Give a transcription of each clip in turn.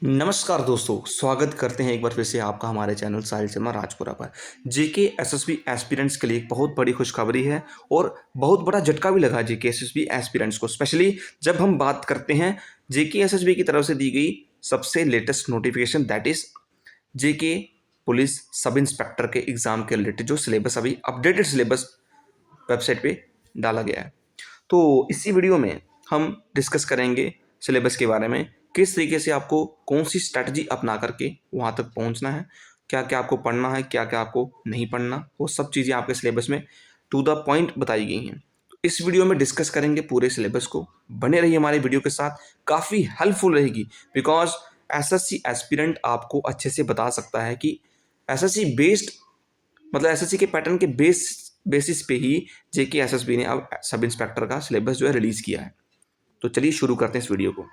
नमस्कार दोस्तों, स्वागत करते हैं एक बार फिर से आपका हमारे चैनल साहिल शर्मा राजपुरा पर। जेके एसएसबी एस्पिरेंट्स के लिए एक बहुत बड़ी खुशखबरी है और बहुत बड़ा झटका भी लगा जेके एसएसबी एस्पिरेंट्स को, स्पेशली जब हम बात करते हैं जेके एसएसबी की तरफ से दी गई सबसे latest notification, that is JK police sub inspector के एग्ज़ाम के रिलेटेड जो सिलेबस अभी अपडेटेड सिलेबस वेबसाइट पे डाला गया है। तो इसी वीडियो में हम डिस्कस करेंगे सिलेबस के बारे में, किस तरीके से आपको कौन सी स्ट्रैटेजी अपना करके वहाँ तक पहुँचना है, क्या क्या आपको पढ़ना है, क्या क्या आपको नहीं पढ़ना, वो सब चीज़ें आपके सिलेबस में टू द पॉइंट बताई गई हैं। तो इस वीडियो में डिस्कस करेंगे पूरे सिलेबस को। बने रहिए हमारे वीडियो के साथ, काफ़ी हेल्पफुल रहेगी बिकॉज एसएससी एस्पिरेंट आपको अच्छे से बता सकता है कि एसएससी बेस्ड मतलब एसएससी के पैटर्न के बेसिस पे ही जेके एसएसबी ने अब सब इंस्पेक्टर का सिलेबस जो है रिलीज़ किया है। तो चलिए शुरू करते हैं इस वीडियो को।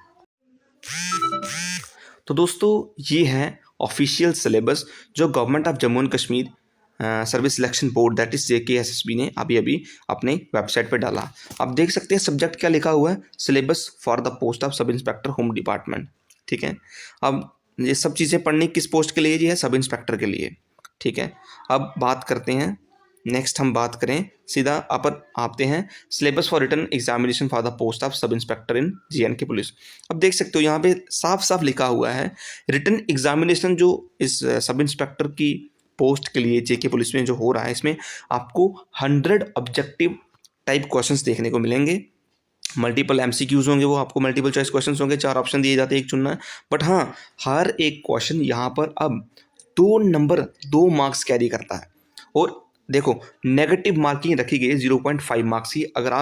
तो दोस्तों, ये है ऑफिशियल सिलेबस जो government of Jammu and Kashmir service selection board that is JK SSB ने अभी अभी अपने वेबसाइट पर डाला। आप देख सकते हैं सब्जेक्ट क्या लिखा हुआ है, syllabus for the post of sub inspector home department. ठीक है, अब ये सब चीज़ें पढ़नी किस पोस्ट के लिए जी है, सब इंस्पेक्टर के लिए। ठीक है, अब बात करते हैं, नेक्स्ट हम बात करें सीधा अपर आते हैं syllabus for written examination for the post of sub inspector in J and K police. अब देख सकते हो यहाँ पे साफ साफ लिखा हुआ है रिटन एग्जामिनेशन जो इस सब इंस्पेक्टर की पोस्ट के लिए जेके पुलिस में जो हो रहा है, इसमें आपको 100 ऑब्जेक्टिव टाइप क्वेश्चंस देखने को मिलेंगे। मल्टीपल एमसीक्यूज होंगे, वो आपको मल्टीपल चॉइस क्वेश्चंस होंगे, 4 ऑप्शन दिए जाते हैं, एक चुनना है। बट हाँ, हर एक क्वेश्चन यहाँ पर अब 2 मार्क्स कैरी करता है। और देखो, नेगेटिव मार्किंग रखी गई है 0.5 मार्क्स की। अगर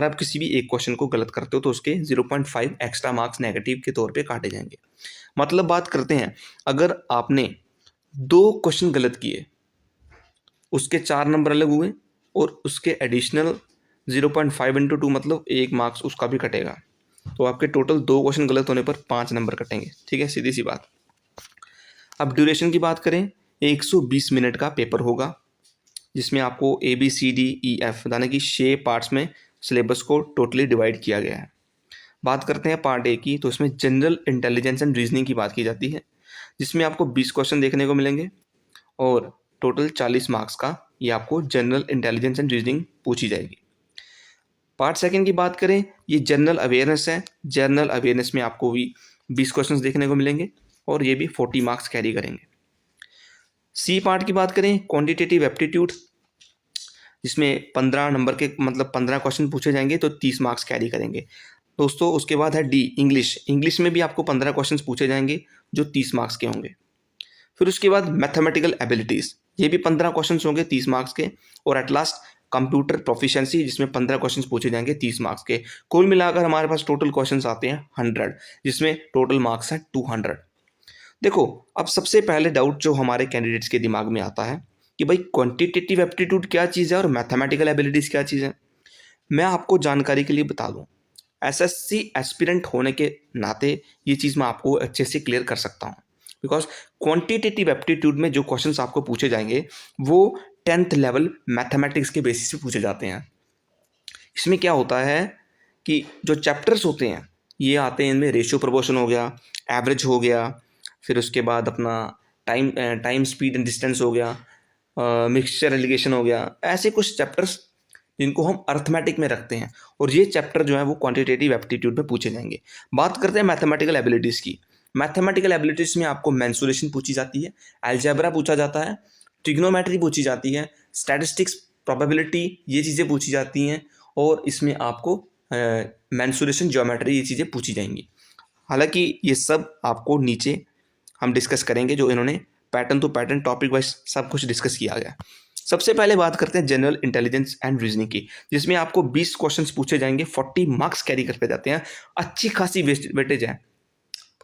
आप किसी भी एक क्वेश्चन को गलत करते हो तो उसके 0.5 एक्स्ट्रा मार्क्स नेगेटिव के तौर पे काटे जाएंगे। मतलब बात करते हैं, अगर आपने 2 क्वेश्चन गलत किए, उसके 4 नंबर अलग हुए और उसके एडिशनल 0.5 इंटू 2 मतलब 1 मार्क्स उसका भी कटेगा। तो आपके टोटल 2 क्वेश्चन गलत होने पर 5 नंबर कटेंगे। ठीक है, सीधी सी बात। अब ड्यूरेशन की बात करें, 120 मिनट का पेपर होगा जिसमें आपको ABCDEF यानी कि 6 पार्ट्स में सिलेबस को टोटली डिवाइड किया गया है। बात करते हैं पार्ट ए की, तो इसमें जनरल इंटेलिजेंस एंड रीजनिंग की बात की जाती है, जिसमें आपको 20 क्वेश्चन देखने को मिलेंगे और टोटल 40 मार्क्स का ये आपको जनरल इंटेलिजेंस एंड रीजनिंग पूछी जाएगी। पार्ट सेकंड की बात करें, ये जनरल अवेयरनेस है। जनरल अवेयरनेस में आपको भी 20 क्वेश्चंस देखने को मिलेंगे और ये भी 40 मार्क्स कैरी करेंगे। सी पार्ट की बात करें, क्वांटिटेटिव एप्टीट्यूड, जिसमें 15 नंबर के मतलब 15 क्वेश्चन पूछे जाएंगे तो 30 मार्क्स कैरी करेंगे दोस्तों। उसके बाद है डी इंग्लिश में भी आपको 15 क्वेश्चन पूछे जाएंगे जो 30 मार्क्स के होंगे। फिर उसके बाद मैथमेटिकल एबिलिटीज़, ये भी 15 क्वेश्चन होंगे 30 मार्क्स के। और एट लास्ट कंप्यूटर प्रोफिशिएंसी, जिसमें 15 क्वेश्चन पूछे जाएंगे 30 मार्क्स के। कुल मिलाकर हमारे पास टोटल क्वेश्चन आते हैं 100, जिसमें टोटल मार्क्स है 200। देखो, अब सबसे पहले डाउट जो हमारे कैंडिडेट्स के दिमाग में आता है कि भाई क्वांटिटेटिव एप्टीट्यूड क्या चीज़ है और मैथमेटिकल एबिलिटीज़ क्या चीज़ है। मैं आपको जानकारी के लिए बता दूं, एसएससी एस्पिरेंट होने के नाते ये चीज़ मैं आपको अच्छे से क्लियर कर सकता हूँ। बिकॉज क्वांटिटेटिव एप्टीट्यूड में जो क्वेश्चंस आपको पूछे जाएंगे वो 10th लेवल मैथमेटिक्स के बेसिस पे पूछे जाते हैं। इसमें क्या होता है कि जो चैप्टर्स होते हैं ये आते हैं, इनमें रेशियो प्रोपोर्शन हो गया, एवरेज हो गया, फिर उसके बाद अपना टाइम स्पीड एंड डिस्टेंस हो गया, मिक्सचर एलिगेशन हो गया, ऐसे कुछ चैप्टर्स जिनको हम अर्थमेटिक में रखते हैं। और ये चैप्टर जो है वो क्वांटिटेटिव एप्टीट्यूड में पूछे जाएंगे। बात करते हैं मैथमेटिकल एबिलिटीज़ की। मैथमेटिकल एबिलिटीज़ में आपको मेंसुरेशन पूछी जाती है, अलजेब्रा पूछा जाता है, ट्रिग्नोमेट्री पूछी जाती है, स्टैटिस्टिक्स, प्रोबेबिलिटी, ये चीज़ें पूछी जाती हैं। और इसमें आपको मेंसुरेशन, ज्योमेट्री, ये चीज़ें पूछी जाएंगी। हालांकि ये सब आपको नीचे हम डिस्कस करेंगे, जो इन्होंने pattern to pattern topic wise सब कुछ डिस्कस किया गया। सबसे पहले बात करते हैं जनरल इंटेलिजेंस एंड रीजनिंग की, जिसमें आपको 20 क्वेश्चंस पूछे जाएंगे, 40 मार्क्स कैरी करते जाते हैं, अच्छी खासी वेटेज है।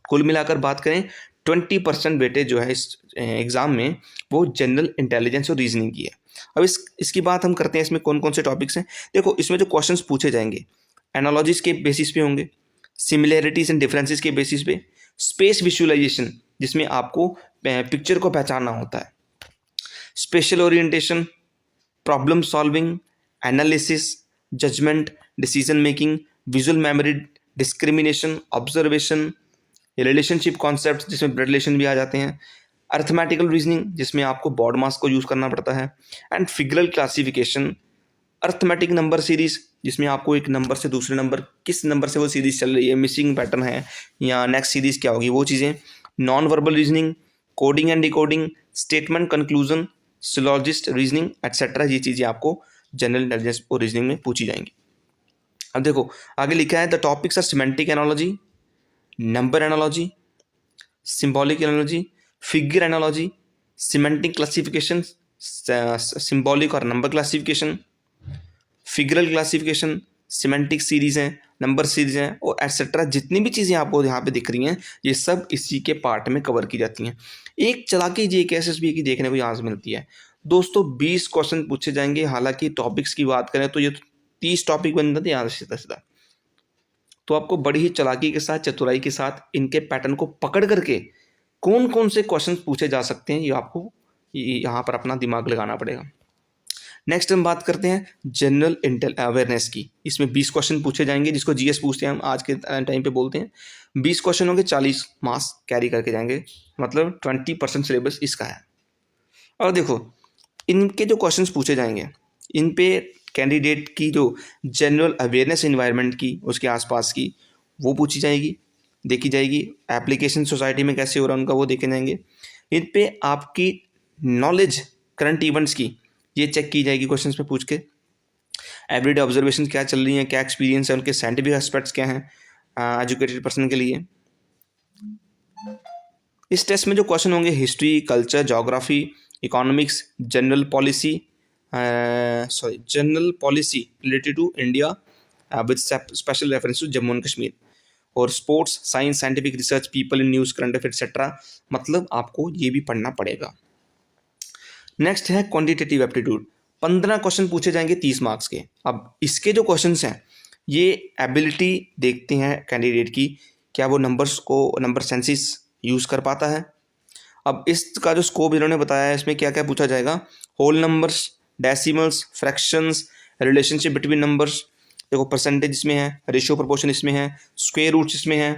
कुल मिलाकर बात करें 20% वेटेज जो है इस एग्ज़ाम में वो जनरल इंटेलिजेंस और रीजनिंग की है। अब इसकी बात हम करते हैं, इसमें कौन कौन से टॉपिक्स हैं। देखो, इसमें जो क्वेश्चंस पूछे जाएंगे एनालॉजीज के बेसिस पे होंगे, सिमिलैरिटीज एंड डिफरेंसेस के बेसिस पे, स्पेस विजुअलाइजेशन जिसमें आपको पिक्चर को पहचानना होता है, spatial orientation, problem solving, analysis, judgement, decision making, visual memory, discrimination, observation, relationship concept जिसमें ब्लड रिलेशन भी आ जाते हैं, अर्थमेटिकल रीजनिंग जिसमें आपको बॉड मास को यूज़ करना पड़ता है, and figural classification, arithmetic number series जिसमें आपको एक नंबर से दूसरे नंबर किस नंबर से वो सीरीज चल रही है, मिसिंग पैटर्न है या नेक्स्ट सीरीज क्या होगी वो चीज़ें, non verbal reasoning, coding and decoding, statement conclusion, syllogism reasoning etcetera, ये चीज़ें आपको जनरल इंटेलिजेंस और रीजनिंग में पूछी जाएंगी। अब देखो आगे लिखा है the topics are semantic analogy, number analogy, symbolic analogy, figure analogy, semantic classification, symbolic और number classification, figural classification, semantic series हैं, नंबर सीरीज हैं और एटसेट्रा, जितनी भी चीज़ें आपको यहाँ पे दिख रही हैं ये सब इसी के पार्ट में कवर की जाती हैं। एक चालाकी जी एसएसबी की देखने को यहाँ से मिलती है दोस्तों, 20 क्वेश्चन पूछे जाएंगे। हालांकि टॉपिक्स की बात करें तो ये 30 टॉपिक बन जाते हैं यहाँ से सीधा सीधा। तो आपको बड़ी ही चालाकी के साथ, चतुराई के साथ इनके पैटर्न को पकड़ करके कौन कौन से क्वेश्चन पूछे जा सकते हैं ये आपको यहाँ पर अपना दिमाग लगाना पड़ेगा। नेक्स्ट हम बात करते हैं जनरल अवेयरनेस की। इसमें 20 क्वेश्चन पूछे जाएंगे जिसको जीएस पूछते हैं हम आज के टाइम पे बोलते हैं। 20 क्वेश्चन होंगे, 40 मार्क्स कैरी करके जाएंगे, मतलब 20% सिलेबस इसका है। और देखो इनके जो क्वेश्चंस पूछे जाएंगे इन पे कैंडिडेट की जो जनरल अवेयरनेस इन्वायरमेंट की, उसके आसपास की, वो पूछी जाएगी, देखी जाएगी। एप्लीकेशन सोसाइटी में कैसे हो रहा है उनका वो देखे जाएंगे। इन पे आपकी नॉलेज करंट इवेंट्स की ये चेक की जाएगी क्वेश्चंस पे पूछ के। एवरीडे ऑब्जर्वेशन क्या चल रही हैं, क्या एक्सपीरियंस है, उनके साइंटिफिक एस्पेक्ट्स क्या हैं एजुकेटेड पर्सन के लिए। इस टेस्ट में जो क्वेश्चन होंगे history, culture, geography, economics, general policy related to India with special reference to Jammu and Kashmir, और sports, science, scientific research, people in news, current affair etcetera. मतलब आपको ये भी पढ़ना पड़ेगा। नेक्स्ट है क्वांटिटेटिव एप्टीट्यूड। 15 क्वेश्चन पूछे जाएंगे 30 मार्क्स के। अब इसके जो क्वेश्चंस हैं ये एबिलिटी देखते हैं कैंडिडेट की, क्या वो नंबर सेंसिस यूज़ कर पाता है। अब इसका जो स्कोप इन्होंने बताया है इसमें क्या क्या पूछा जाएगा, whole numbers, decimals, fractions, relationship between numbers, देखो परसेंटेज इसमें है, रेशियो प्रोपोर्शन इसमें है, स्क्वायर रूट्स इसमें है,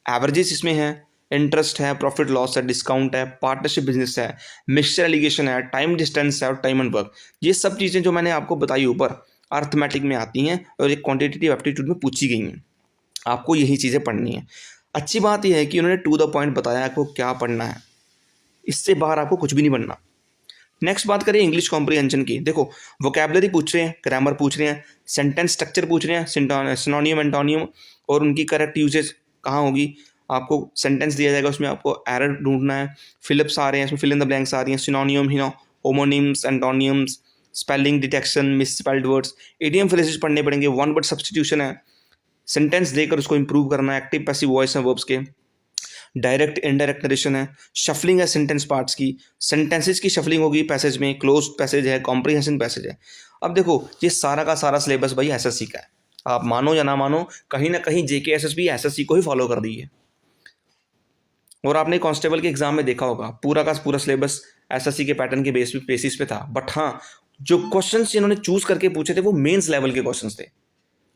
एवरेजेस इसमें है, इंटरेस्ट है, प्रॉफिट लॉस है, डिस्काउंट है, पार्टनरशिप बिजनेस है, मिक्सचर एलिगेशन है, टाइम डिस्टेंस है और टाइम एंड वर्क। ये सब चीज़ें जो मैंने आपको बताई ऊपर अर्थमेटिक में आती हैं और एक क्वांटिटेटिव एप्टीट्यूड में पूछी गई हैं। आपको यही चीज़ें पढ़नी है। अच्छी बात यह है कि उन्होंने टू द पॉइंट बताया आपको क्या पढ़ना है, इससे बाहर आपको कुछ भी नहीं पढ़ना। नेक्स्ट बात करें इंग्लिश कॉम्प्रिहेंशन की। देखो वोकैबुलरी पूछ रहे हैं, ग्रामर पूछ रहे हैं, सेंटेंस स्ट्रक्चर पूछ रहे हैं, सिनोनियम एंटोनियम और उनकी करेक्ट यूजेज कहाँ होगी। आपको सेंटेंस दिया जाएगा, उसमें आपको एरर ढूंढना है, फिलिप्स आ रहे हैं, इसमें फिल इन द ब्लैंक्स आ रही हैं, सिनोनियम, homonyms, एंटोनियम्स, spelling detection, misspelled words, idiom phrases पढ़ने पड़ेंगे, वन वर्ड सब्स्टिट्यूशन है, सेंटेंस देकर उसको इंप्रूव करना है, एक्टिव पैसिव वॉइस है वर्ब्स के, डायरेक्ट इनडायरेक्ट नरेशन है, शफलिंग है सेंटेंस पार्ट्स की, सेंटेंसेस की शफलिंग होगी पैसेज में, क्लोज्ड पैसेज है, कॉम्प्रिहेंशन पैसेज है। अब देखो ये सारा का सारा सिलेबस भाई एसएससी का है, आप मानो या ना मानो कहीं ना कहीं जेके एसएसबी एसएससी को ही फॉलो कर दी है। और आपने कांस्टेबल के एग्जाम में देखा होगा पूरा का पूरा सिलेबस एसएससी के पैटर्न के बेसिस पे था। बट हाँ जो क्वेश्चंस इन्होंने चूज करके पूछे थे वो मेंस लेवल के क्वेश्चंस थे।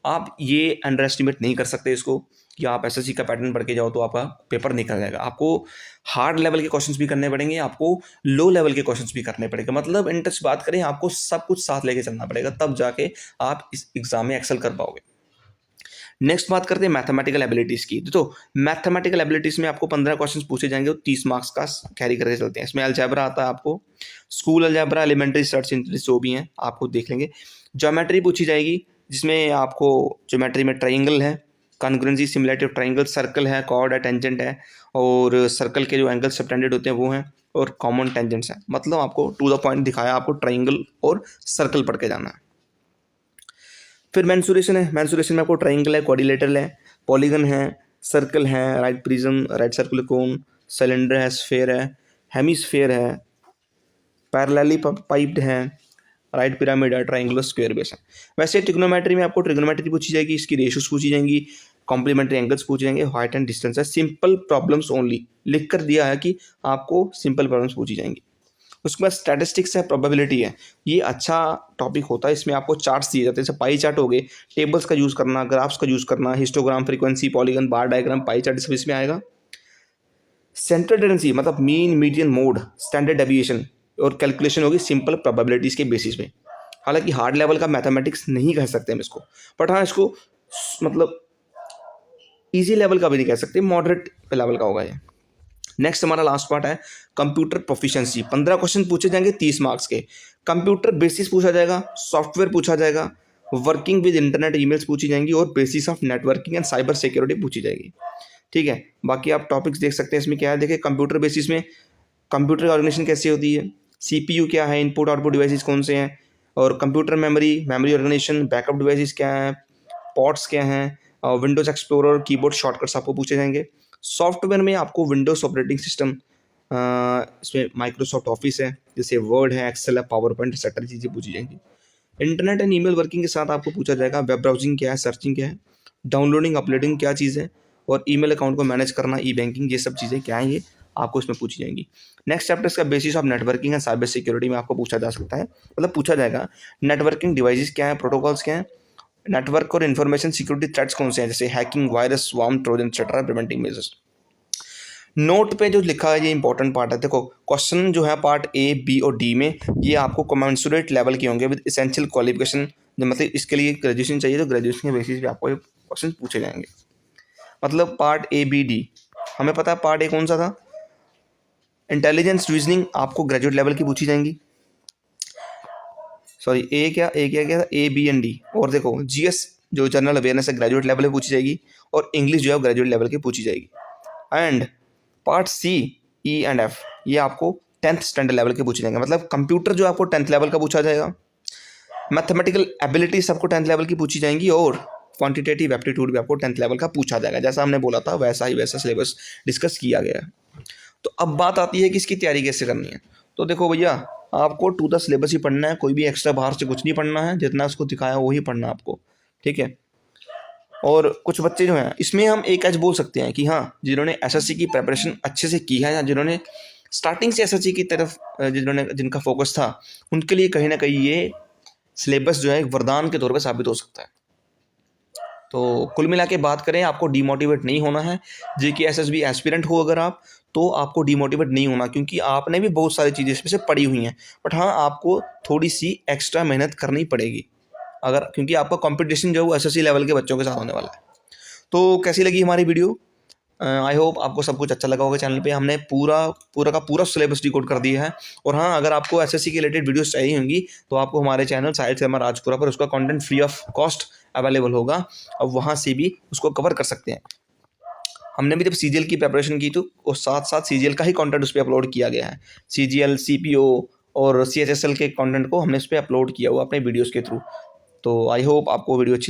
आप ये अंडर एस्टिमेट नहीं कर सकते इसको कि आप एसएससी का पैटर्न पढ़ के जाओ तो आपका पेपर निकल जाएगा। आपको हार्ड लेवल के क्वेश्चंस भी करने पड़ेंगे, आपको लो लेवल के क्वेश्चंस भी करने पड़ेंगे। मतलब इंटरेस्ट बात करें आपको सब कुछ साथ लेके चलना पड़ेगा, तब जाके आप इस एग्जाम में एक्सेल कर पाओगे। नेक्स्ट बात करते हैं मैथमेटिकल एबिलिटीज़ की। तो मैथमेटिकल एबिलिटीज़ में आपको 15 क्वेश्चंस पूछे जाएंगे और 30 मार्क्स का कैरी करके चलते हैं। इसमें अलजेब्रा आता है, आपको school algebra, elementary search interest जो भी हैं आपको देख लेंगे। ज्योमेट्री पूछी जाएगी जिसमें आपको ज्योमेट्री में ट्राइंगल है, congruency, similarity of triangle, circle है, कॉर्ड है, टेंजेंट है और सर्कल के जो एंगल सबटेंडेड होते हैं वो हैं और कॉमन टेंजेंट्स हैं। मतलब आपको टू द पॉइंट दिखाया, आपको ट्राइंगल और सर्कल पढ़ के जाना है। फिर मेंसुरेशन है, मेंसुरेशन में आपको ट्राइंगल है, क्वाड्रिलेटरल है, पॉलीगन है, सर्कल है, right prism, right circular cone, cylinder है, स्फेयर है, हेमिस्फेयर है, पैरेलली पाइप्ड है, राइट पिरामिड है, ट्राइंगुलर स्क्वायर बेस है। वैसे ट्रिग्नोमेट्री में आपको ट्रिग्नोमेट्री पूछी जाएगी, इसकी रेशियोज पूछी जाएंगी, कॉम्प्लीमेंट्री एंगल्स पूछे जाएंगे, हाइट एंड डिस्टेंस है, सिंपल प्रॉब्लम्स ओनली लिख कर दिया है कि आपको सिंपल प्रॉब्लम्स पूछी जाएंगी। उसके बाद स्टैटिस्टिक्स है, प्रोबेबिलिटी है, ये अच्छा टॉपिक होता है। इसमें आपको चार्ट्स दिए जाते हैं, जैसे पाई चार्ट हो गए, टेबल्स का यूज़ करना, ग्राफ्स का यूज़ करना, हिस्टोग्राम, फ्रीक्वेंसी, पॉलीगन, बार डायग्राम, पाई चार्ट सब इसमें आएगा। सेंट्रल टेंडेंसी मतलब mean, median, mode, standard deviation और कैलकुलेशन होगी सिंपल प्रोबेबिलिटीज़ के बेसिस पे। हालांकि हार्ड लेवल का मैथमेटिक्स नहीं कह सकते हम इसको, बट हाँ इसको मतलब इजी लेवल का भी नहीं कह सकते, मॉडरेट लेवल का होगा ये। नेक्स्ट हमारा लास्ट पार्ट है कंप्यूटर प्रोफिशिएंसी। 15 क्वेश्चन पूछे जाएंगे 30 मार्क्स के। कंप्यूटर बेसिस पूछा जाएगा, सॉफ्टवेयर पूछा जाएगा, वर्किंग विद इंटरनेट ईमेल्स पूछी जाएंगी और basis of networking and cyber security पूछी जाएगी। ठीक है, बाकी आप टॉपिक्स देख सकते हैं इसमें क्या है। देखिए कंप्यूटर बेसिस में कंप्यूटर ऑर्गेनाइजेशन कैसे होती है, सीपीयू क्या है, इनपुट आउटपुट डिवाइसेस कौन से हैं, और computer memory, memory organisation, backup devices क्या हैं, पोर्ट्स क्या हैं, विंडोज एक्सप्लोरर, कीबोर्ड शॉर्टकट्स आपको पूछे जाएंगे। सॉफ्टवेयर में आपको विंडोज ऑपरेटिंग सिस्टम, इसमें माइक्रोसॉफ्ट ऑफिस है, जैसे वर्ड है, एक्सेल है, पावर पॉइंट, एक्सेट्रा चीज़ें पूछी जाएंगी। इंटरनेट एंड ईमेल वर्किंग के साथ आपको पूछा जाएगा वेब ब्राउजिंग क्या है, सर्चिंग क्या है, डाउनलोडिंग अपलोडिंग क्या चीज़ है, और ईमेल अकाउंट को मैनेज करना, ई बैंकिंग, ये सब चीज़ें क्या हैं ये आपको इसमें पूछी जाएंगी। नेक्स्ट चैप्टर इसका basis of networking and cyber security में आपको पूछा जा सकता है, मतलब पूछा जाएगा नेटवर्किंग डिवाइसेस क्या है, प्रोटोकॉल्स क्या है, नेटवर्क और इन्फॉर्मेशन सिक्योरिटी थ्रेट्स कौन से हैं, जैसे hacking, virus, swarm, Trojan etcetera, preventing measures. Note पे जो लिखा है ये इंपॉर्टेंट पार्ट है। देखो क्वेश्चन जो है पार्ट ए, बी और डी में ये आपको कमेंसुरेट लेवल के होंगे विद एसेंशियल क्वालिफिकेशन, मतलब इसके लिए ग्रेजुएशन चाहिए तो ग्रेजुएशन के बेसिस पे आपको ये क्वेश्चन पूछे जाएंगे। मतलब पार्ट ए, बी, डी हमें पता है। पार्ट ए कौन सा था, इंटेलिजेंस रीजनिंग आपको ग्रेजुएट लेवल की पूछी जाएंगी। सॉरी क्या था, ए, बी एंड डी। और देखो जीएस जो जनरल अवेयरनेस है ग्रेजुएट लेवल पे पूछी जाएगी, और इंग्लिश जो है ग्रेजुएट लेवल की पूछी जाएगी। And part C, E and F ये आपको 10th स्टैंडर्ड लेवल के पूछे जाएंगे। मतलब कंप्यूटर जो आपको 10th लेवल का पूछा जाएगा, मैथमेटिकल एबिलिटीज आपको 10th लेवल की पूछी जाएंगी, और क्वांटिटेटिव एप्टीट्यूड भी आपको 10th लेवल का पूछा जाएगा। जैसा हमने बोला था वैसा सिलेबस डिस्कस किया गया है। तो अब बात आती है कि इसकी तैयारी कैसे करनी है। तो देखो भैया आपको टू द सिलेबस ही पढ़ना है, कोई भी एक्स्ट्रा बाहर से कुछ नहीं पढ़ना है, जितना उसको दिखाया वही पढ़ना है आपको। ठीक है, और कुछ बच्चे जो हैं इसमें हम एक एज बोल सकते हैं कि हाँ जिन्होंने एसएससी की प्रिपरेशन अच्छे से की है, या जिन्होंने स्टार्टिंग से एसएससी की तरफ जिनका फोकस था, उनके लिए कहीं ना कहीं ये सिलेबस जो है एक वरदान के तौर पर साबित हो सकता है। तो कुल मिला के बात करें, आपको डीमोटिवेट नहीं होना है। जेके एसएसबी एस्पिरेंट हो अगर आप, तो आपको डीमोटिवेट नहीं होना, क्योंकि आपने भी बहुत सारी चीज़ें इसमें से पढ़ी हुई हैं। बट हाँ आपको थोड़ी सी एक्स्ट्रा मेहनत करनी पड़ेगी, अगर क्योंकि आपका कंपटीशन जो है वो एसएससी लेवल के बच्चों के साथ होने वाला है। तो कैसी लगी हमारी वीडियो? आई होप आपको सब कुछ अच्छा लगा होगा। चैनल पे हमने पूरा का पूरा सिलेबस डिकोड कर दिया है। और हाँ अगर आपको एसएससी के रिलेटेड वीडियोस चाहिए होंगी तो आपको हमारे चैनल साहिल शर्मा राजपुरा पर उसका content free of cost available होगा, अब वहाँ से भी उसको कवर कर सकते हैं। हमने भी जब सीजीएल की प्रिपरेशन की तो और साथ साथ सीजीएल का ही कंटेंट उस पर अपलोड किया गया है। सीजीएल, सीपीओ और सीएचएसएल के कंटेंट को हमने उस पर अपलोड किया हुआ अपने वीडियोज़ के थ्रू। तो आई होप आपको वीडियो अच्छी